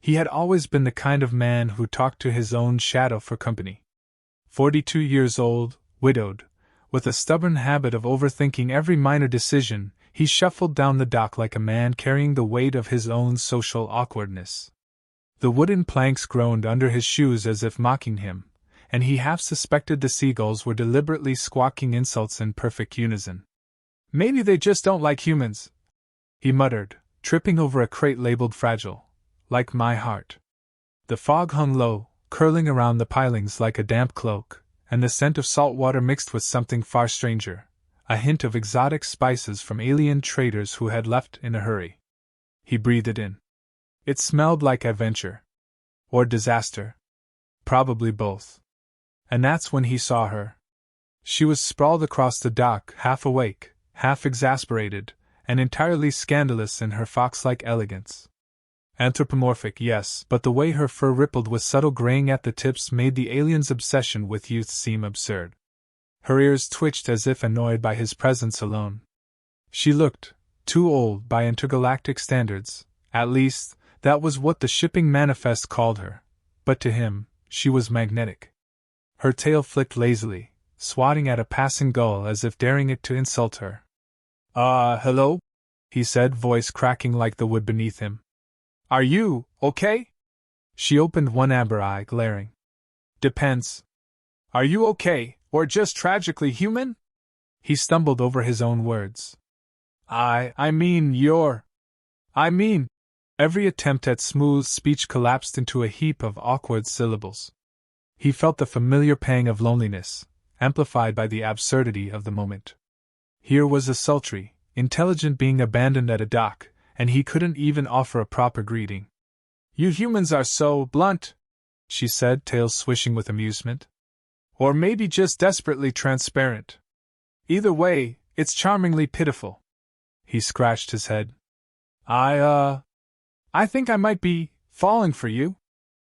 He had always been the kind of man who talked to his own shadow for company. 42 years old, widowed, with a stubborn habit of overthinking every minor decision, he shuffled down the dock like a man carrying the weight of his own social awkwardness. The wooden planks groaned under his shoes as if mocking him, and he half suspected the seagulls were deliberately squawking insults in perfect unison. "Maybe they just don't like humans," he muttered, tripping over a crate labeled fragile, "like my heart." The fog hung low, curling around the pilings like a damp cloak, and the scent of salt water mixed with something far stranger, a hint of exotic spices from alien traders who had left in a hurry. He breathed it in. It smelled like adventure. Or disaster. Probably both. And that's when he saw her. She was sprawled across the dock, half awake, half exasperated, and entirely scandalous in her fox-like elegance. Anthropomorphic, yes, but the way her fur rippled with subtle graying at the tips made the alien's obsession with youth seem absurd. Her ears twitched as if annoyed by his presence alone. She looked too old by intergalactic standards, at least, that was what the shipping manifest called her, but to him, she was magnetic. Her tail flicked lazily, swatting at a passing gull as if daring it to insult her. Hello?" he said, voice cracking like the wood beneath him. "Are you okay?" She opened one amber eye, glaring. "Depends. Are you okay, or just tragically human?" He stumbled over his own words. I mean, you're. Every attempt at smooth speech collapsed into a heap of awkward syllables. He felt the familiar pang of loneliness, amplified by the absurdity of the moment. Here was a sultry, intelligent being abandoned at a dock, and he couldn't even offer a proper greeting. "You humans are so blunt," she said, tail swishing with amusement. "Or maybe just desperately transparent. Either way, it's charmingly pitiful." He scratched his head. I think I might be falling for you."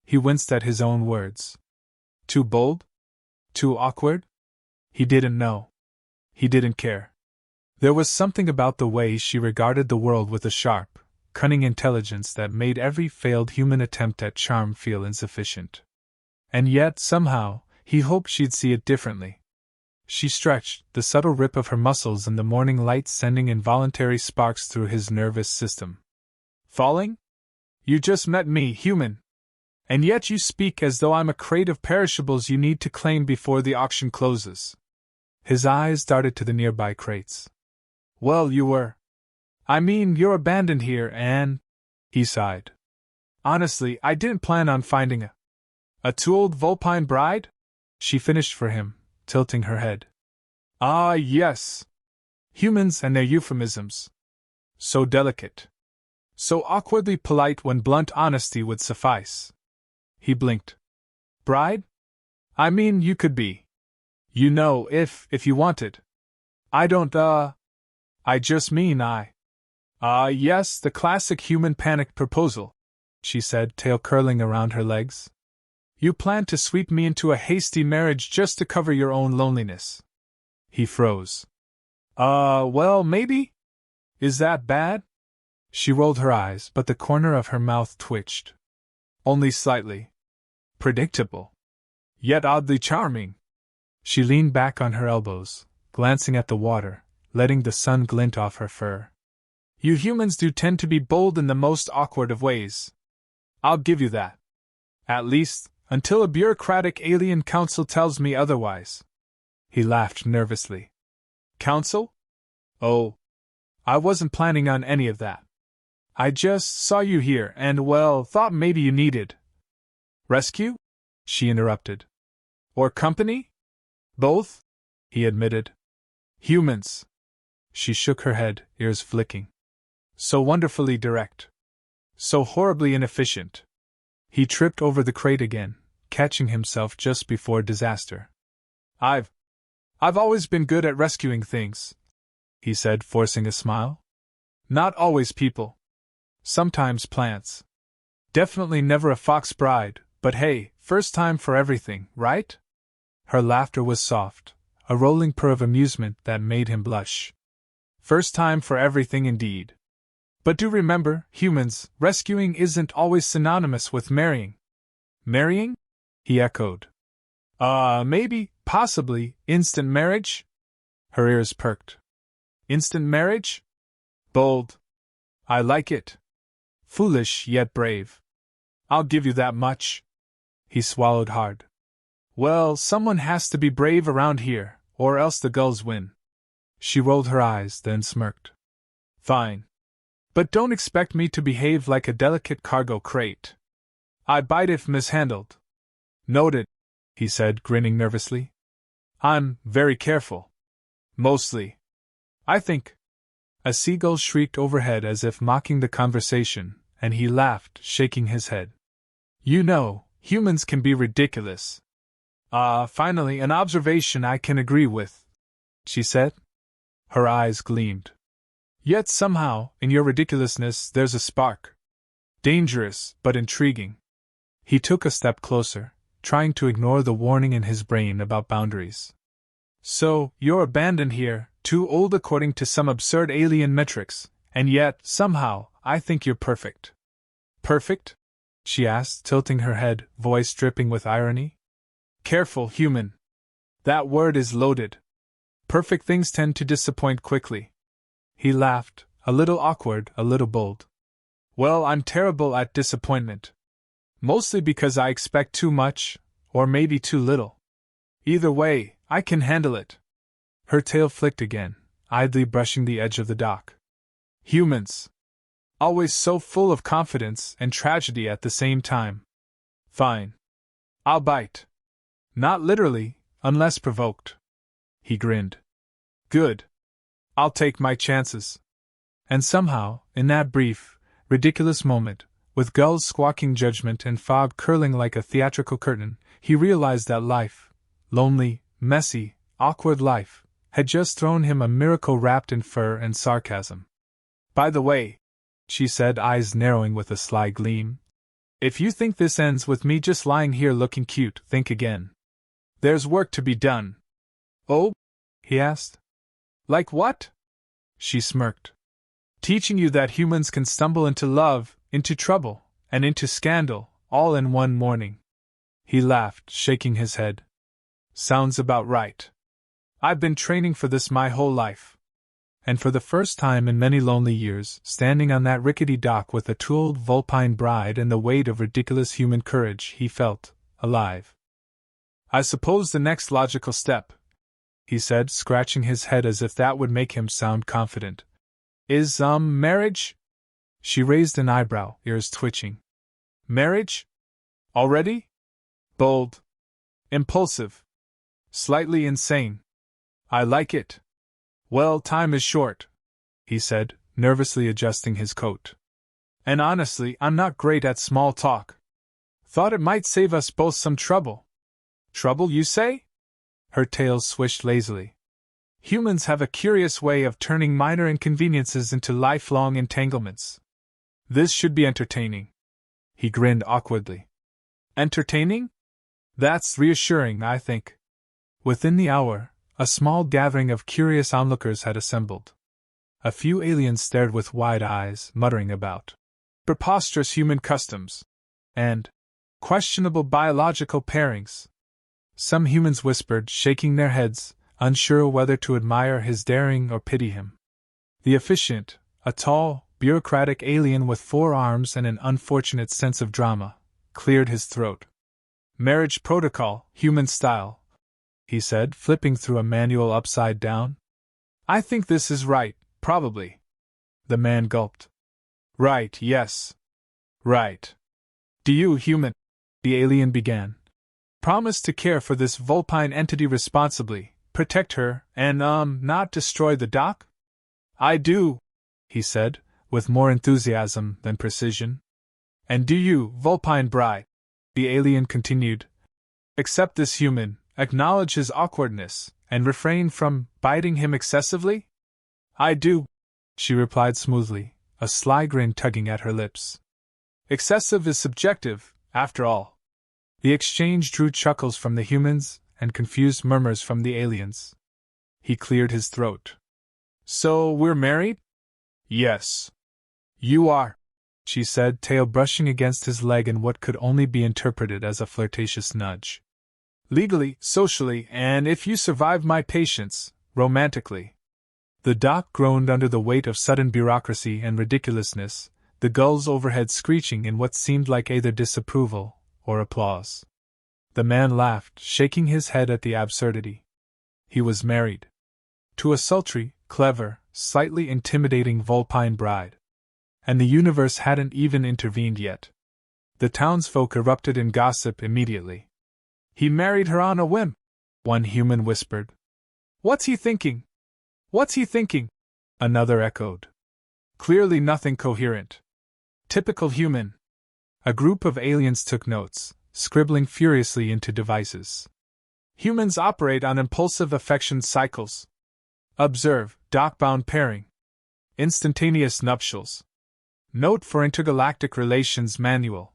He winced at his own words. Too bold? Too awkward? He didn't know. He didn't care. There was something about the way she regarded the world with a sharp, cunning intelligence that made every failed human attempt at charm feel insufficient. And yet, somehow, he hoped she'd see it differently. She stretched, the subtle rip of her muscles in the morning light sending involuntary sparks through his nervous system. "Falling? You just met me, human. And yet you speak as though I'm a crate of perishables you need to claim before the auction closes." His eyes darted to the nearby crates. "Well, you were. You're abandoned here, and..." He sighed. "Honestly, I didn't plan on finding a too old Vulpine bride?" She finished for him, tilting her head. "Ah, yes. Humans and their euphemisms. So delicate. So awkwardly polite when blunt honesty would suffice." He blinked. "Bride? You could be. If you wanted. I don't, I just mean yes, the classic human panic proposal," she said, tail curling around her legs. "You plan to sweep me into a hasty marriage just to cover your own loneliness." He froze. Well, maybe? Is that bad?" She rolled her eyes, but the corner of her mouth twitched. "Only slightly. Predictable. Yet oddly charming." She leaned back on her elbows, glancing at the water, letting the sun glint off her fur. "You humans do tend to be bold in the most awkward of ways. I'll give you that. At least, until a bureaucratic alien council tells me otherwise." He laughed nervously. "Council? Oh. I wasn't planning on any of that. I just saw you here and, thought maybe you needed rescue?" she interrupted. "Or company?" "Both," he admitted. "Humans." She shook her head, ears flicking. "So wonderfully direct. So horribly inefficient." He tripped over the crate again, catching himself just before disaster. I've always been good at rescuing things," he said, forcing a smile. "Not always people. Sometimes plants. Definitely never a fox bride, but hey, first time for everything, right?" Her laughter was soft, a rolling purr of amusement that made him blush. First time for everything indeed. But do remember, humans, rescuing isn't always synonymous with marrying. Marrying? He echoed. Maybe, possibly, instant marriage? Her ears perked. Instant marriage? Bold. I like it. Foolish yet brave. I'll give you that much. He swallowed hard. Well, someone has to be brave around here, or else the gulls win. She rolled her eyes, then smirked. Fine. But don't expect me to behave like a delicate cargo crate. I bite if mishandled. Noted, he said, grinning nervously. I'm very careful. Mostly. I think. A seagull shrieked overhead as if mocking the conversation, and he laughed, shaking his head. You know, humans can be ridiculous. Finally, an observation I can agree with, she said. Her eyes gleamed. Yet somehow, in your ridiculousness, there's a spark. Dangerous, but intriguing. He took a step closer, trying to ignore the warning in his brain about boundaries. So, you're abandoned here, too old according to some absurd alien metrics, and yet, somehow, I think you're perfect. Perfect? She asked, tilting her head, voice dripping with irony. Careful, human. That word is loaded. Perfect things tend to disappoint quickly. He laughed, a little awkward, a little bold. Well, I'm terrible at disappointment. Mostly because I expect too much, or maybe too little. Either way, I can handle it. Her tail flicked again, idly brushing the edge of the dock. Humans. Always so full of confidence and tragedy at the same time. Fine. I'll bite. Not literally, unless provoked. He grinned. Good. I'll take my chances. And somehow, in that brief, ridiculous moment, with gulls squawking judgment and fog curling like a theatrical curtain, he realized that life, lonely, messy, awkward life, had just thrown him a miracle wrapped in fur and sarcasm. By the way, she said, eyes narrowing with a sly gleam, if you think this ends with me just lying here looking cute, think again. There's work to be done. Oh? He asked. Like what? She smirked. Teaching you that humans can stumble into love, into trouble, and into scandal, all in one morning. He laughed, shaking his head. Sounds about right. I've been training for this my whole life. And for the first time in many lonely years, standing on that rickety dock with a tooled Vulpine bride and the weight of ridiculous human courage, he felt alive. I suppose the next logical step, he said, scratching his head as if that would make him sound confident, is, marriage? She raised an eyebrow, ears twitching. Marriage? Already? Bold. Impulsive. Slightly insane. I like it. Well, time is short, he said, nervously adjusting his coat. And honestly, I'm not great at small talk. Thought it might save us both some trouble. Trouble, you say? Her tail swished lazily. Humans have a curious way of turning minor inconveniences into lifelong entanglements. This should be entertaining. He grinned awkwardly. Entertaining? That's reassuring, I think. Within the hour, a small gathering of curious onlookers had assembled. A few aliens stared with wide eyes, muttering about preposterous human customs and questionable biological pairings. Some humans whispered, shaking their heads, unsure whether to admire his daring or pity him. The officiant, a tall, bureaucratic alien with 4 arms and an unfortunate sense of drama, cleared his throat. Marriage protocol, human style, he said, flipping through a manual upside down. I think this is right, probably. The man gulped. Right, yes. Right. Do you, human? The alien began. Promise to care for this Vulpine entity responsibly, protect her, and, not destroy the dock? I do, he said, with more enthusiasm than precision. And do you, Vulpine bride? The alien continued. Accept this human, acknowledge his awkwardness, and refrain from biting him excessively? I do, she replied smoothly, a sly grin tugging at her lips. Excessive is subjective, after all. The exchange drew chuckles from the humans and confused murmurs from the aliens. He cleared his throat. So we're married? Yes. You are, she said, tail brushing against his leg in what could only be interpreted as a flirtatious nudge. Legally, socially, and if you survive my patience, romantically. The dock groaned under the weight of sudden bureaucracy and ridiculousness, the gulls overhead screeching in what seemed like either disapproval or applause. The man laughed, shaking his head at the absurdity. He was married. To a sultry, clever, slightly intimidating Vulpine bride. And the universe hadn't even intervened yet. The townsfolk erupted in gossip immediately. He married her on a whim, one human whispered. What's he thinking? What's he thinking? Another echoed. Clearly nothing coherent. Typical human. A group of aliens took notes, scribbling furiously into devices. Humans operate on impulsive affection cycles. Observe, dock-bound pairing. Instantaneous nuptials. Note for intergalactic relations manual.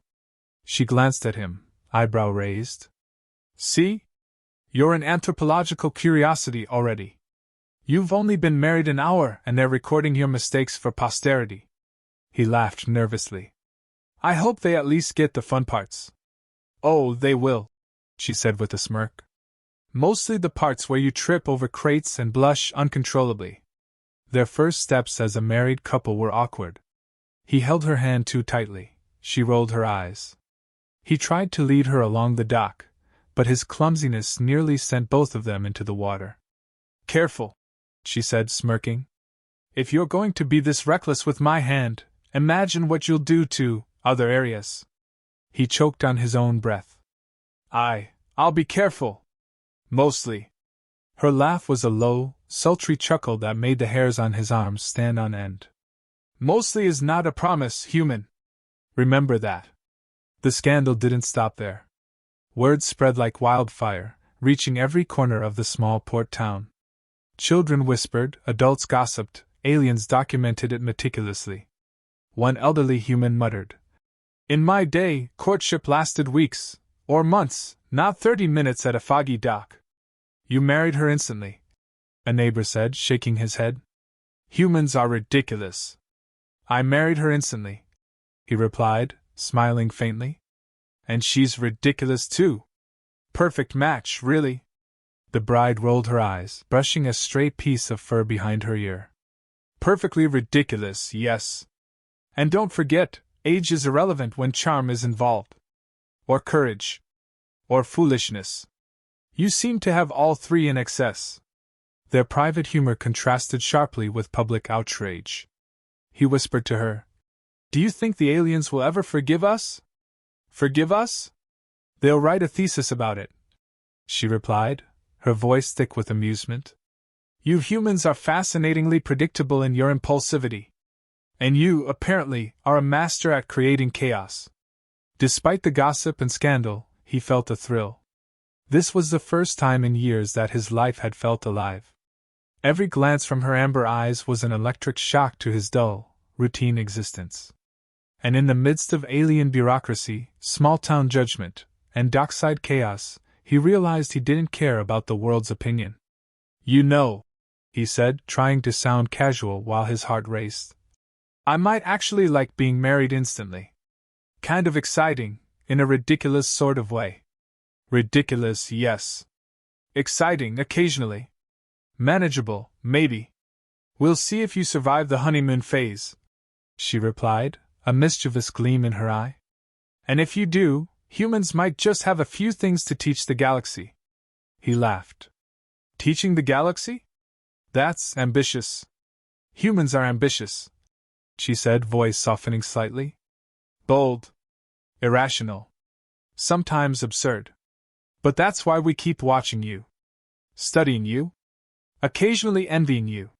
She glanced at him, eyebrow raised. See? You're an anthropological curiosity already. You've only been married an hour and they're recording your mistakes for posterity. He laughed nervously. I hope they at least get the fun parts. Oh, they will, she said with a smirk. Mostly the parts where you trip over crates and blush uncontrollably. Their first steps as a married couple were awkward. He held her hand too tightly. She rolled her eyes. He tried to lead her along the dock, but his clumsiness nearly sent both of them into the water. Careful, she said, smirking. If you're going to be this reckless with my hand, imagine what you'll do to other areas. He choked on his own breath. I'll be careful. Mostly. Her laugh was a low, sultry chuckle that made the hairs on his arms stand on end. Mostly is not a promise, human. Remember that. The scandal didn't stop there. Word spread like wildfire, reaching every corner of the small port town. Children whispered, adults gossiped, aliens documented it meticulously. One elderly human muttered, In my day, courtship lasted weeks, or months, not 30 minutes at a foggy dock. You married her instantly, a neighbor said, shaking his head. Humans are ridiculous. I married her instantly, he replied, smiling faintly. And she's ridiculous too. Perfect match, really. The bride rolled her eyes, brushing a stray piece of fur behind her ear. Perfectly ridiculous, yes. And don't forget, age is irrelevant when charm is involved. Or courage. Or foolishness. You seem to have all three in excess. Their private humor contrasted sharply with public outrage. He whispered to her, Do you think the aliens will ever forgive us? Forgive us? They'll write a thesis about it, she replied, her voice thick with amusement. You humans are fascinatingly predictable in your impulsivity. And you, apparently, are a master at creating chaos. Despite the gossip and scandal, he felt a thrill. This was the first time in years that his life had felt alive. Every glance from her amber eyes was an electric shock to his dull, routine existence. And in the midst of alien bureaucracy, small-town judgment, and dockside chaos, he realized he didn't care about the world's opinion. You know, he said, trying to sound casual while his heart raced. I might actually like being married instantly. Kind of exciting, in a ridiculous sort of way. Ridiculous, yes. Exciting, occasionally. Manageable, maybe. We'll see if you survive the honeymoon phase, she replied, a mischievous gleam in her eye. And if you do, humans might just have a few things to teach the galaxy. He laughed. Teaching the galaxy? That's ambitious. Humans are ambitious, she said, voice softening slightly. Bold. Irrational. Sometimes absurd. But that's why we keep watching you. Studying you. Occasionally envying you.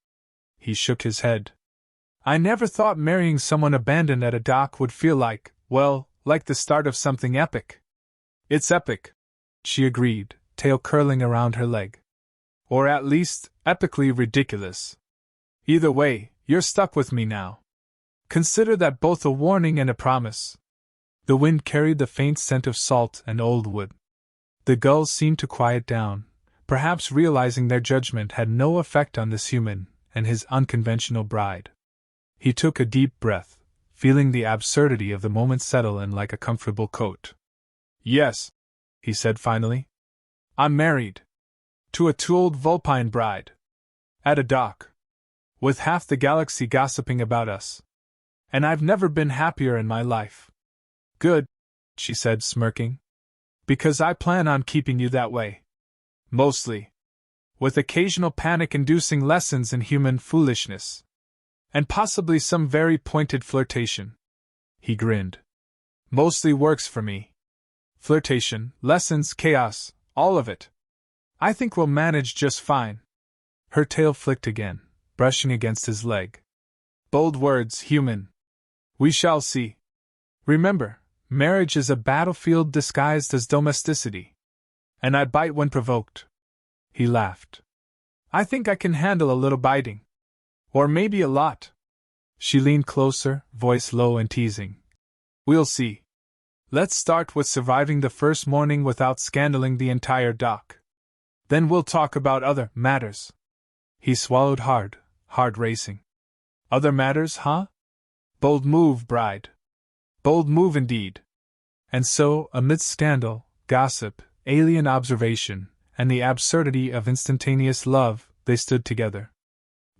He shook his head. I never thought marrying someone abandoned at a dock would feel like, well, like the start of something epic. It's epic, she agreed, tail curling around her leg. Or at least, epically ridiculous. Either way, you're stuck with me now. Consider that both a warning and a promise. The wind carried the faint scent of salt and old wood. The gulls seemed to quiet down, perhaps realizing their judgment had no effect on this human and his unconventional bride. He took a deep breath, feeling the absurdity of the moment settle in like a comfortable coat. Yes, he said finally. I'm married. To a two-old Vulpine bride. At a dock. With half the galaxy gossiping about us. And I've never been happier in my life. Good, she said, smirking. Because I plan on keeping you that way. Mostly. With occasional panic-inducing lessons in human foolishness. And possibly some very pointed flirtation. He grinned. Mostly works for me. Flirtation, lessons, chaos, all of it. I think we'll manage just fine. Her tail flicked again, brushing against his leg. Bold words, human. We shall see. Remember, marriage is a battlefield disguised as domesticity. And I bite when provoked. He laughed. I think I can handle a little biting. Or maybe a lot. She leaned closer, voice low and teasing. We'll see. Let's start with surviving the first morning without scandaling the entire dock. Then we'll talk about other matters. He swallowed hard, heart racing. Other matters, huh? Bold move, bride. Bold move indeed. And so, amidst scandal, gossip, alien observation, and the absurdity of instantaneous love, they stood together.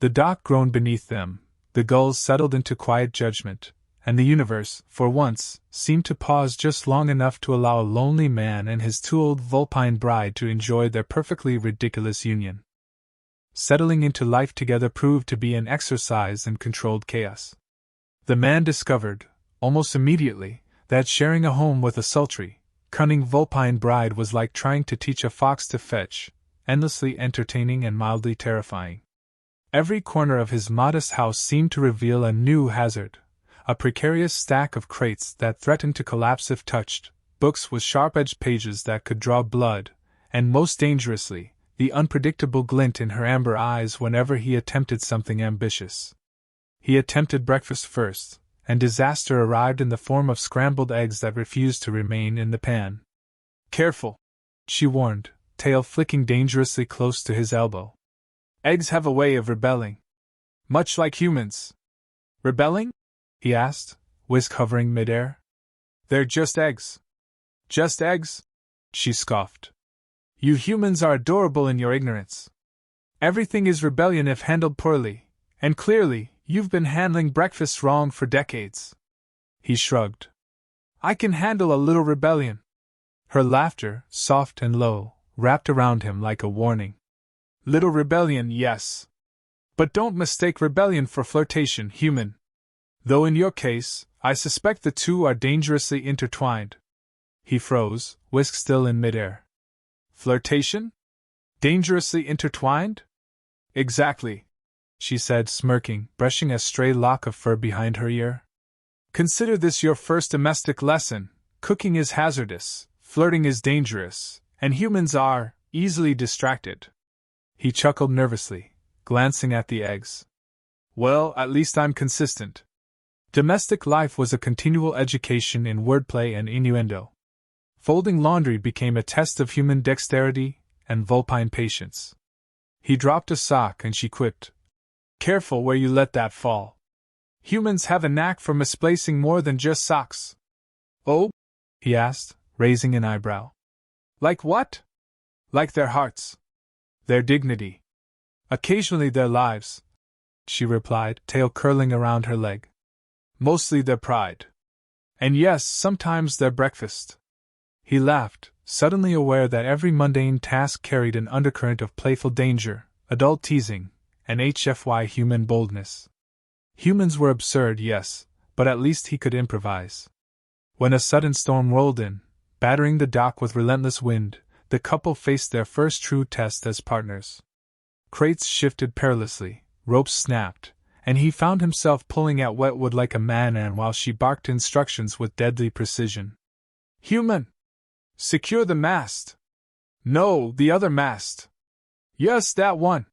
The dock groaned beneath them, the gulls settled into quiet judgment, and the universe, for once, seemed to pause just long enough to allow a lonely man and his two-old Vulpine bride to enjoy their perfectly ridiculous union. Settling into life together proved to be an exercise in controlled chaos. The man discovered, almost immediately, that sharing a home with a sultry, cunning Vulpine bride was like trying to teach a fox to fetch, endlessly entertaining and mildly terrifying. Every corner of his modest house seemed to reveal a new hazard, a precarious stack of crates that threatened to collapse if touched, books with sharp-edged pages that could draw blood, and most dangerously, the unpredictable glint in her amber eyes whenever he attempted something ambitious. He attempted breakfast first, and disaster arrived in the form of scrambled eggs that refused to remain in the pan. Careful, she warned, tail flicking dangerously close to his elbow. Eggs have a way of rebelling. Much like humans. Rebelling? He asked, whisk hovering midair. They're just eggs. Just eggs? She scoffed. You humans are adorable in your ignorance. Everything is rebellion if handled poorly, and clearly, you've been handling breakfast wrong for decades. He shrugged. I can handle a little rebellion. Her laughter, soft and low, wrapped around him like a warning. Little rebellion, yes. But don't mistake rebellion for flirtation, human. Though in your case, I suspect the two are dangerously intertwined. He froze, whisk still in midair. Flirtation? Dangerously intertwined? Exactly, she said, smirking, brushing a stray lock of fur behind her ear. Consider this your first domestic lesson. Cooking is hazardous, flirting is dangerous, and humans are easily distracted. He chuckled nervously, glancing at the eggs. Well, at least I'm consistent. Domestic life was a continual education in wordplay and innuendo. Folding laundry became a test of human dexterity and Vulpine patience. He dropped a sock and she quipped, Careful where you let that fall. Humans have a knack for misplacing more than just socks. Oh? He asked, raising an eyebrow. Like what? Like their hearts. Their dignity. Occasionally their lives, she replied, tail curling around her leg. Mostly their pride. And yes, sometimes their breakfast. He laughed, suddenly aware that every mundane task carried an undercurrent of playful danger, adult teasing, and HFY human boldness. Humans were absurd, yes, but at least he could improvise. When a sudden storm rolled in, battering the dock with relentless wind, the couple faced their first true test as partners. Crates shifted perilously, ropes snapped, and he found himself pulling at wetwood like a madman while she barked instructions with deadly precision. Human! Secure the mast! No, the other mast! Yes, that one!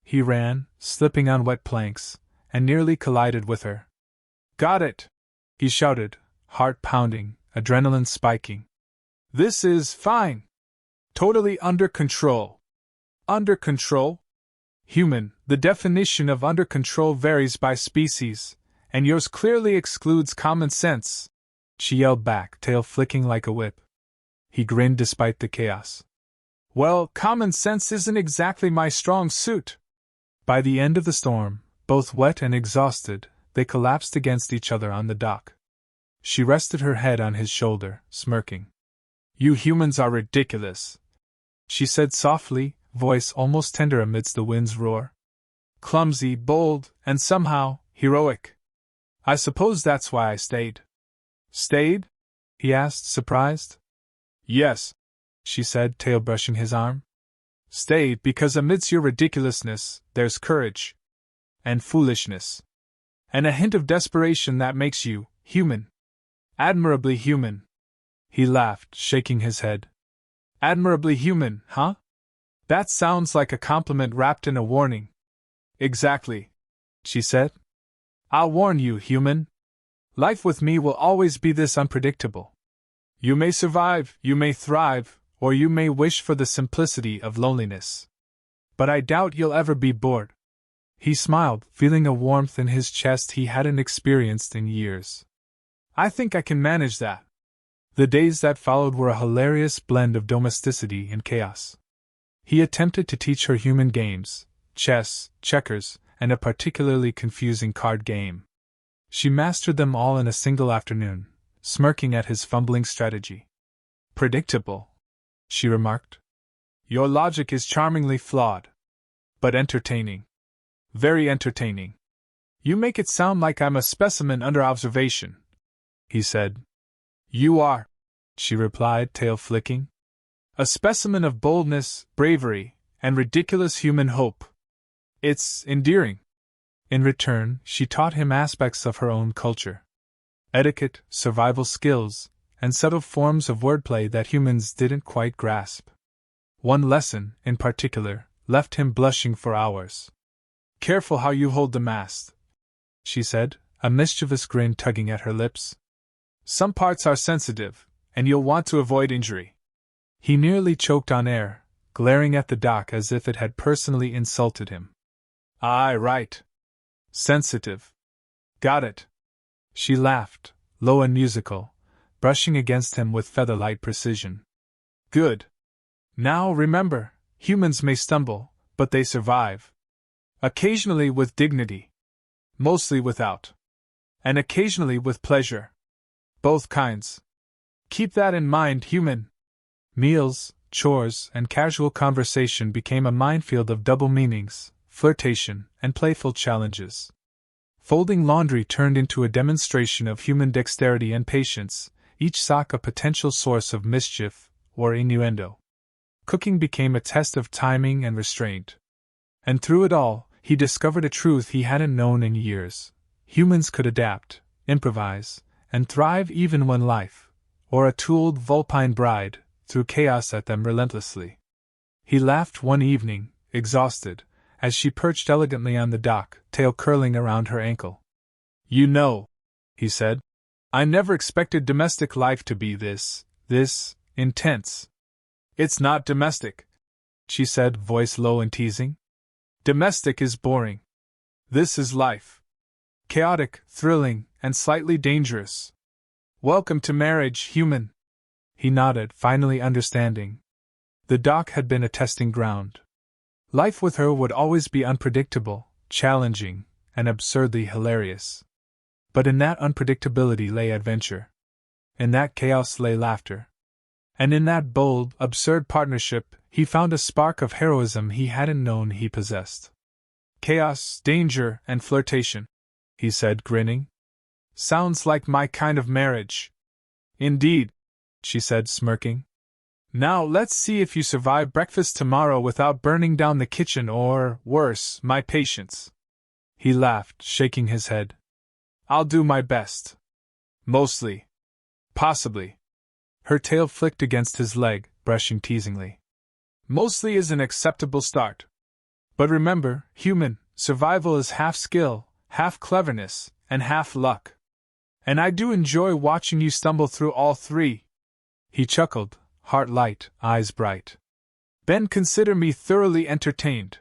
He ran, slipping on wet planks, and nearly collided with her. Got it! He shouted, heart pounding, adrenaline spiking. This is fine! Totally under control. Under control? Human, the definition of under control varies by species, And yours clearly excludes common sense, she yelled back, tail flicking like a whip. He grinned despite the chaos. Well, common sense isn't exactly my strong suit. By the end of the storm, both wet and exhausted, they collapsed against each other on the dock. She rested her head on his shoulder, smirking. You humans are ridiculous, she said softly, voice almost tender amidst the wind's roar. Clumsy, bold, and somehow heroic. I suppose that's why I stayed. Stayed? He asked, surprised. Yes, she said, tail brushing his arm. Stayed because amidst your ridiculousness, there's courage. And foolishness. And a hint of desperation that makes you human. Admirably human. He laughed, shaking his head. Admirably human, huh? That sounds like a compliment wrapped in a warning. Exactly, she said. I'll warn you, human. Life with me will always be this unpredictable. You may survive, you may thrive, or you may wish for the simplicity of loneliness. But I doubt you'll ever be bored. He smiled, feeling a warmth in his chest he hadn't experienced in years. I think I can manage that. The days that followed were a hilarious blend of domesticity and chaos. He attempted to teach her human games, chess, checkers, and a particularly confusing card game. She mastered them all in a single afternoon, smirking at his fumbling strategy. Predictable, she remarked. Your logic is charmingly flawed. But entertaining. Very entertaining. You make it sound like I'm a specimen under observation, he said. You are, she replied, tail flicking. A specimen of boldness, bravery, and ridiculous human hope. It's endearing. In return, she taught him aspects of her own culture. Etiquette, survival skills, and subtle forms of wordplay that humans didn't quite grasp. One lesson, in particular, left him blushing for hours. Careful how you hold the mast, she said, a mischievous grin tugging at her lips. Some parts are sensitive, and you'll want to avoid injury. He nearly choked on air, glaring at the dock as if it had personally insulted him. Aye, right. Sensitive. Got it. She laughed, low and musical, brushing against him with feather-light precision. Good. Now remember, humans may stumble, but they survive. Occasionally with dignity. Mostly without. And occasionally with pleasure. Both kinds. Keep that in mind, human. Meals, chores, and casual conversation became a minefield of double meanings, flirtation, and playful challenges. Folding laundry turned into a demonstration of human dexterity and patience, each sock a potential source of mischief or innuendo. Cooking became a test of timing and restraint. And through it all, he discovered a truth he hadn't known in years. Humans could adapt, improvise, and thrive even when life, or a tooled Vulpine bride, threw chaos at them relentlessly. He laughed one evening, exhausted, as she perched elegantly on the dock, tail curling around her ankle. You know, he said, I never expected domestic life to be this intense. It's not domestic, she said, voice low and teasing. Domestic is boring. This is life. Chaotic, thrilling, and slightly dangerous. Welcome to marriage, human. He nodded, finally understanding. The dock had been a testing ground. Life with her would always be unpredictable, challenging, and absurdly hilarious. But in that unpredictability lay adventure. In that chaos lay laughter. And in that bold, absurd partnership, he found a spark of heroism he hadn't known he possessed. Chaos, danger, and flirtation, he said, grinning. Sounds like my kind of marriage. Indeed, she said, smirking. Now let's see if you survive breakfast tomorrow without burning down the kitchen or, worse, my patience. He laughed, shaking his head. I'll do my best. Mostly. Possibly. Her tail flicked against his leg, brushing teasingly. Mostly is an acceptable start. But remember, human, survival is half skill, half cleverness, and half luck. And I do enjoy watching you stumble through all three. He chuckled, heart light, eyes bright. Ben, consider me thoroughly entertained.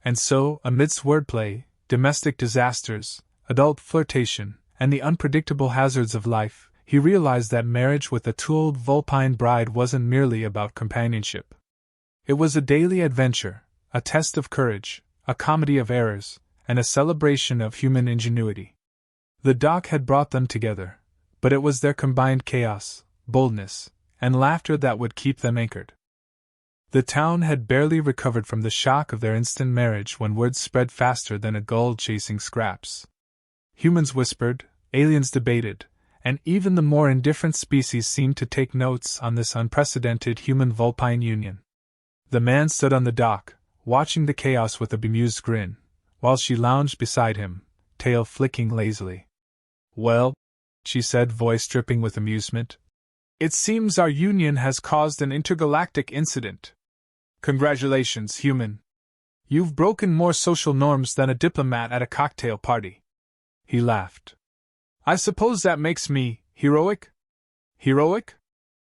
And so, amidst wordplay, domestic disasters, adult flirtation, and the unpredictable hazards of life, he realized that marriage with a two-old Vulpine bride wasn't merely about companionship. It was a daily adventure, a test of courage, a comedy of errors, and a celebration of human ingenuity. The dock had brought them together, but it was their combined chaos, boldness, and laughter that would keep them anchored. The town had barely recovered from the shock of their instant marriage when word spread faster than a gull chasing scraps. Humans whispered, aliens debated, and even the more indifferent species seemed to take notes on this unprecedented human-Vulpine union. The man stood on the dock, watching the chaos with a bemused grin, while she lounged beside him, tail flicking lazily. "Well," she said, voice dripping with amusement, "it seems our union has caused an intergalactic incident. Congratulations, human. You've broken more social norms than a diplomat at a cocktail party." He laughed. "I suppose that makes me heroic?" "Heroic?"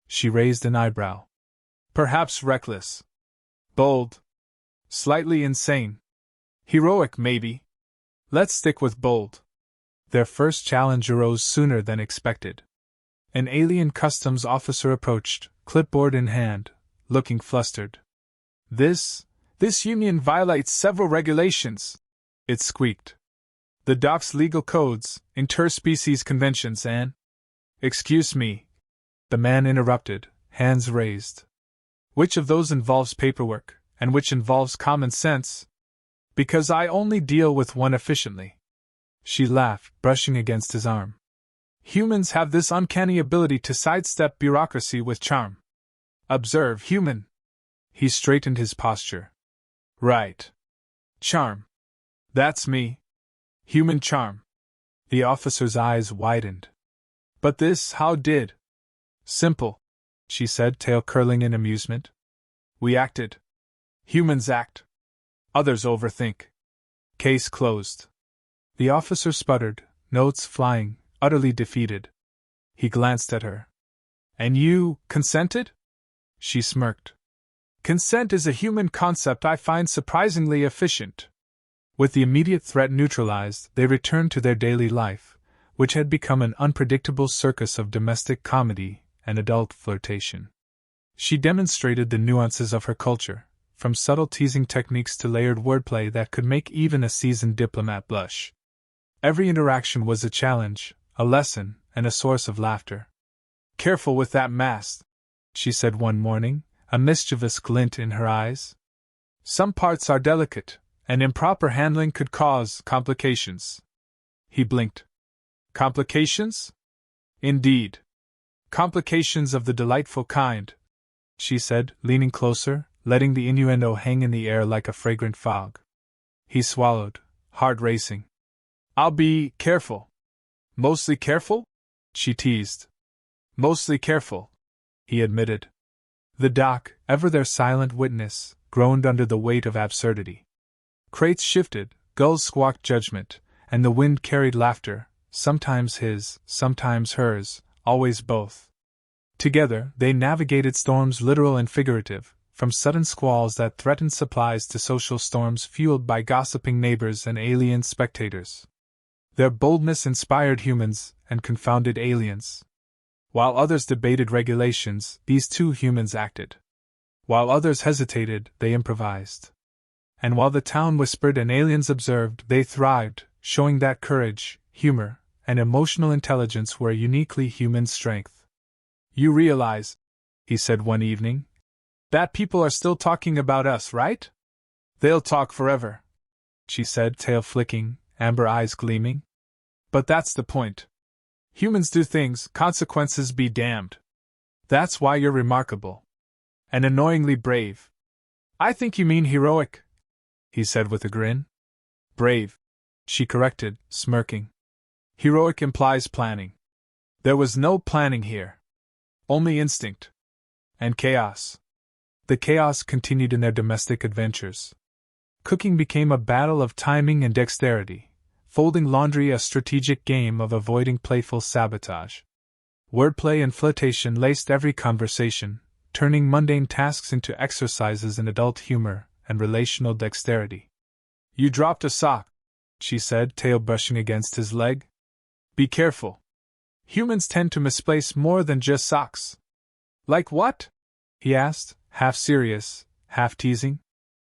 She raised an eyebrow. "Perhaps reckless. Bold. Slightly insane. Heroic, maybe. Let's stick with bold." Their first challenge arose sooner than expected. An alien customs officer approached, clipboard in hand, looking flustered. This union violates several regulations," it squeaked. "The dock's legal codes, interspecies conventions, and—" "Excuse me," the man interrupted, hands raised. "Which of those involves paperwork, and which involves common sense? Because I only deal with one efficiently." She laughed, brushing against his arm. "Humans have this uncanny ability to sidestep bureaucracy with charm. Observe, human." He straightened his posture. "Right. Charm. That's me. Human charm." The officer's eyes widened. "But this, how did—" "Simple," she said, tail curling in amusement. "We acted. Humans act. Others overthink. Case closed." The officer sputtered, notes flying, utterly defeated. He glanced at her. "And you consented?" She smirked. "Consent is a human concept I find surprisingly efficient." With the immediate threat neutralized, they returned to their daily life, which had become an unpredictable circus of domestic comedy and adult flirtation. She demonstrated the nuances of her culture, from subtle teasing techniques to layered wordplay that could make even a seasoned diplomat blush. Every interaction was a challenge, a lesson, and a source of laughter. "Careful with that mast," she said one morning, a mischievous glint in her eyes. "Some parts are delicate, and improper handling could cause complications." He blinked. "Complications?" "Indeed. Complications of the delightful kind," she said, leaning closer, letting the innuendo hang in the air like a fragrant fog. He swallowed, heart racing. "I'll be careful." "Mostly careful?" she teased. "Mostly careful," he admitted. The dock, ever their silent witness, groaned under the weight of absurdity. Crates shifted, gulls squawked judgment, and the wind carried laughter, sometimes his, sometimes hers, always both. Together, they navigated storms literal and figurative, from sudden squalls that threatened supplies to social storms fueled by gossiping neighbors and alien spectators. Their boldness inspired humans and confounded aliens. While others debated regulations, these two humans acted. While others hesitated, they improvised. And while the town whispered and aliens observed, they thrived, showing that courage, humor, and emotional intelligence were a uniquely human strength. "You realize," he said one evening, "that people are still talking about us, right?" "They'll talk forever," she said, tail flicking, amber eyes gleaming. "But that's the point. Humans do things, consequences be damned. That's why you're remarkable. And annoyingly brave." "I think you mean heroic," he said with a grin. "Brave," she corrected, smirking. "Heroic implies planning. There was no planning here. Only instinct. And chaos." The chaos continued in their domestic adventures. Cooking became a battle of timing and dexterity. Folding laundry a strategic game of avoiding playful sabotage. Wordplay and flirtation laced every conversation, turning mundane tasks into exercises in adult humor and relational dexterity. "You dropped a sock," she said, tail brushing against his leg. Be careful. Humans tend to misplace more than just socks. Like what? He asked, half serious, half teasing.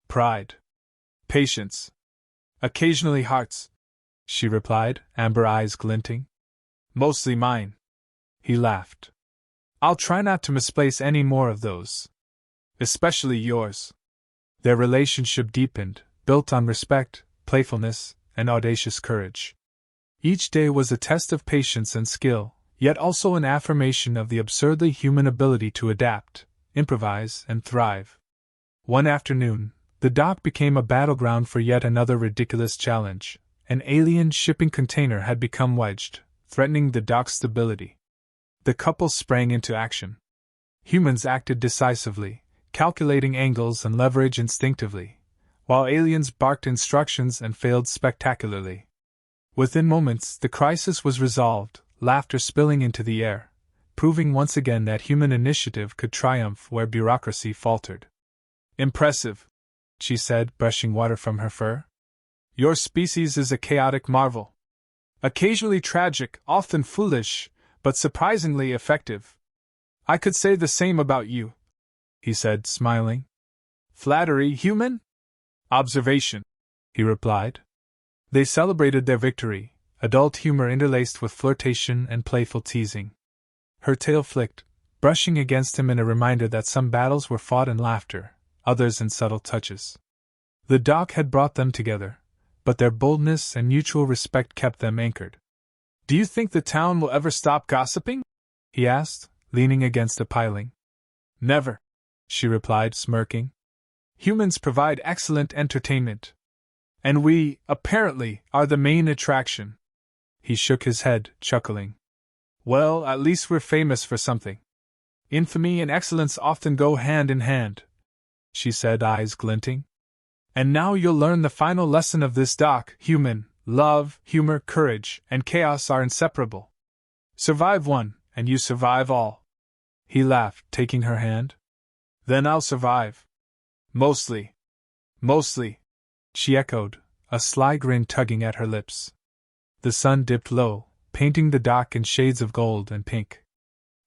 Pride. Patience. Occasionally hearts, she replied, amber eyes glinting. Mostly mine. He laughed. I'll try not to misplace any more of those. Especially yours. Their relationship deepened, built on respect, playfulness, and audacious courage. Each day was a test of patience and skill, yet also an affirmation of the absurdly human ability to adapt, improvise, and thrive. One afternoon, the dock became a battleground for yet another ridiculous challenge. An alien shipping container had become wedged, threatening the dock's stability. The couple sprang into action. Humans acted decisively, calculating angles and leverage instinctively, while aliens barked instructions and failed spectacularly. Within moments, the crisis was resolved, laughter spilling into the air, proving once again that human initiative could triumph where bureaucracy faltered. Impressive, she said, brushing water from her fur. Your species is a chaotic marvel. Occasionally tragic, often foolish, but surprisingly effective. I could say the same about you, he said, smiling. Flattery, human? Observation, he replied. They celebrated their victory, adult humor interlaced with flirtation and playful teasing. Her tail flicked, brushing against him in a reminder that some battles were fought in laughter, others in subtle touches. The dock had brought them together, but their boldness and mutual respect kept them anchored. Do you think the town will ever stop gossiping? He asked, leaning against a piling. Never, she replied, smirking. Humans provide excellent entertainment. And we, apparently, are the main attraction. He shook his head, chuckling. Well, at least we're famous for something. Infamy and excellence often go hand in hand, she said, eyes glinting. And now you'll learn the final lesson of this dock, human. Love, humor, courage, and chaos are inseparable. Survive one, and you survive all. He laughed, taking her hand. Then I'll survive. Mostly. Mostly, she echoed, a sly grin tugging at her lips. The sun dipped low, painting the dock in shades of gold and pink.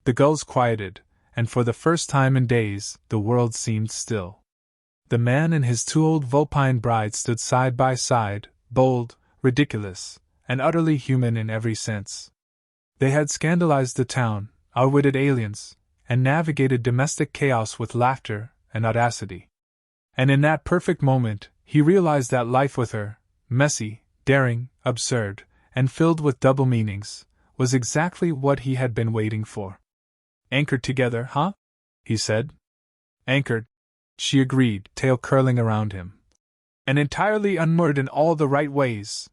The gulls quieted, and for the first time in days, the world seemed still. The man and his two old Vulpine brides stood side by side, bold, ridiculous, and utterly human in every sense. They had scandalized the town, outwitted aliens, and navigated domestic chaos with laughter and audacity. And in that perfect moment, he realized that life with her, messy, daring, absurd, and filled with double meanings, was exactly what he had been waiting for. Anchored together, huh? He said. Anchored, she agreed, tail curling around him. And entirely unmoored in all the right ways.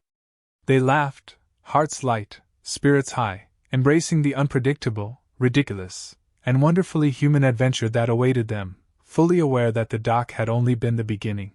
They laughed, hearts light, spirits high, embracing the unpredictable, ridiculous, and wonderfully human adventure that awaited them, fully aware that the dock had only been the beginning.